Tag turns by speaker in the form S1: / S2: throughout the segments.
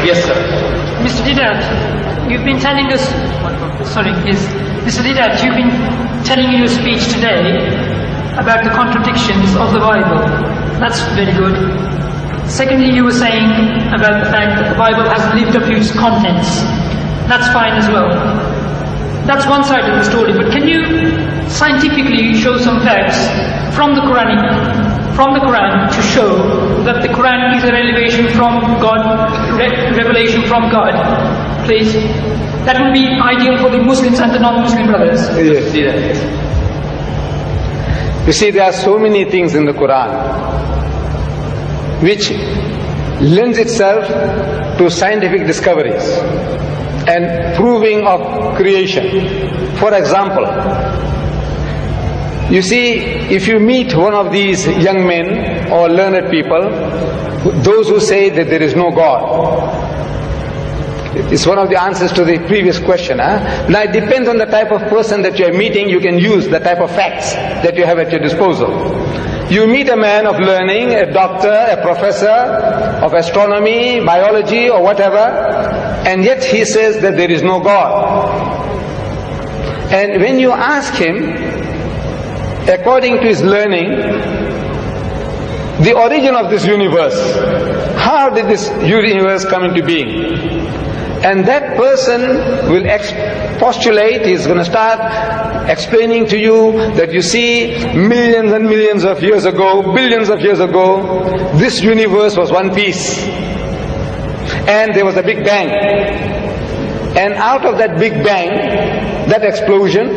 S1: Yes, sir.
S2: Mr. Diddat, you've been telling us, Mr. Diddat, you've been telling in your speech today about the contradictions of the Bible. That's very good. Secondly, you were saying about the fact that the Bible hasn't lived up to its contents. That's fine as well. That's one side of the story, but can you scientifically show some facts from the Quran to show that the Quran is a revelation from God, please? That would be ideal for the Muslims and the non-Muslim brothers.
S3: Yes. You see, there are so many things in the Quran which lends itself to scientific discoveries and proving of creation. For example, you see, if you meet one of these young men or learned people, those who say that there is no God, it's one of the answers to the previous question. Now it depends on the type of person that you are meeting, you can use the type of facts that you have at your disposal. You meet a man of learning, a doctor, a professor of astronomy, biology or whatever, and yet he says that there is no God. And when you ask him, according to his learning, the origin of this universe, how did this universe come into being? And that person will postulate, he's going to start explaining to you that you see, millions and millions of years ago, billions of years ago, this universe was one piece. And there was a big bang. And out of that big bang, that explosion,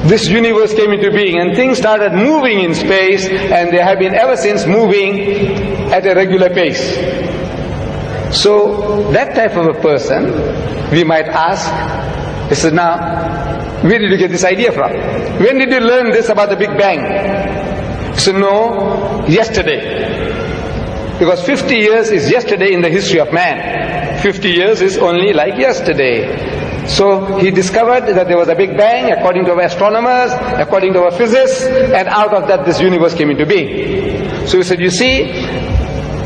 S3: this universe came into being and things started moving in space, and they have been ever since moving at a regular pace. So that type of a person, we might ask, he says, now, where did you get this idea from? When did you learn this about the Big Bang? He said, no, yesterday. Because 50 years is yesterday in the history of man. 50 years is only like yesterday. So he discovered that there was a Big Bang according to our astronomers, according to our physicists, and out of that this universe came into being. So he said, you see,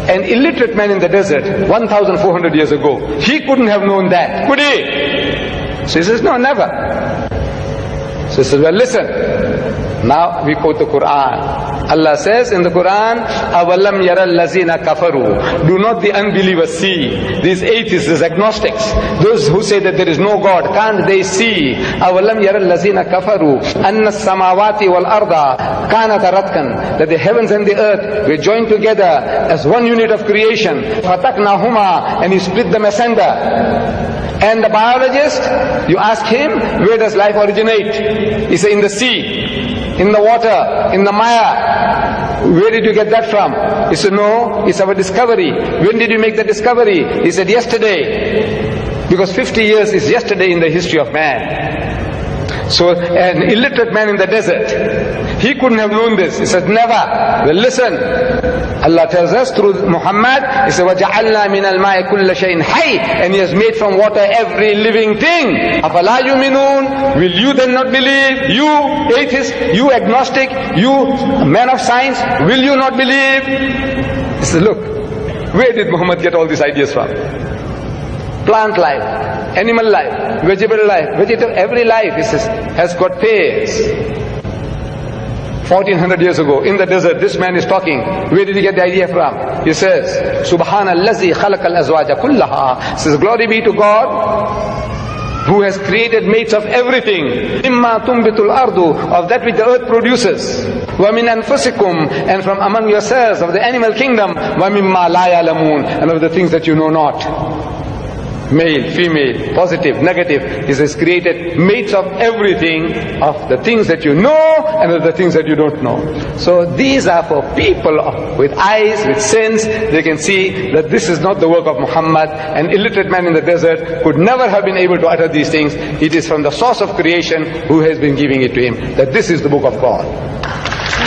S3: an illiterate man in the desert 1,400 years ago, he couldn't have known that, could he? So he says, no, never. So he says, well, listen. Now we quote the Quran. Allah says in the Quran, أَوَلَمْ يَرَى الَّذِينَ كَفَرُوا. Do not the unbelievers see? These atheists, these agnostics, those who say that there is no God, can't they see? أَوَلَمْ يَرَى الَّذِينَ كَفَرُوا أَنَّ السَّمَاوَاتِ وَالْأَرْضَ كَانَتَ رَتْقًا. That the heavens and the earth were joined together as one unit of creation. فَتَقْنَاهُمَا. And he split them asunder. And the biologist, you ask him, where does life originate? He said, in the sea, in the water, in the mire. Where did you get that from? He said, no, it's our discovery. When did you make the discovery? He said, yesterday. Because 50 years is yesterday in the history of man. So an illiterate man in the desert, he couldn't have known this. He said, never. Well, listen. Allah tells us through Muhammad, He said, وَجَعَلْنَا مِنَ الْمَاءِ كُلَّ شَيْءٍ حَيٍّ. And He has made from water every living thing. أَفَلَا يُؤْمِنُونَ. Will you then not believe? You atheist, you agnostic, you man of science, will you not believe? He said, look, where did Muhammad get all these ideas from? Plant life, animal life, vegetable life, every life, he says, has got pairs. 1400 years ago, in the desert, this man is talking. Where did he get the idea from? He says, Subhanallazi khalaqal azwaja kullaha. Says, glory be to God, who has created mates of everything. Mimma tumbitul ardu, of that which the earth produces. Wa min anfusikum, and from among yourselves, of the animal kingdom. Wa mimma la ya'lamun, and of the things that you know not. Male, female, positive, negative. He says, created mates of everything, of the things that you know and of the things that you don't know. So these are for people with eyes, with sense. They can see that this is not the work of Muhammad. An illiterate man in the desert could never have been able to utter these things. It is from the source of creation who has been giving it to him, that this is the book of God.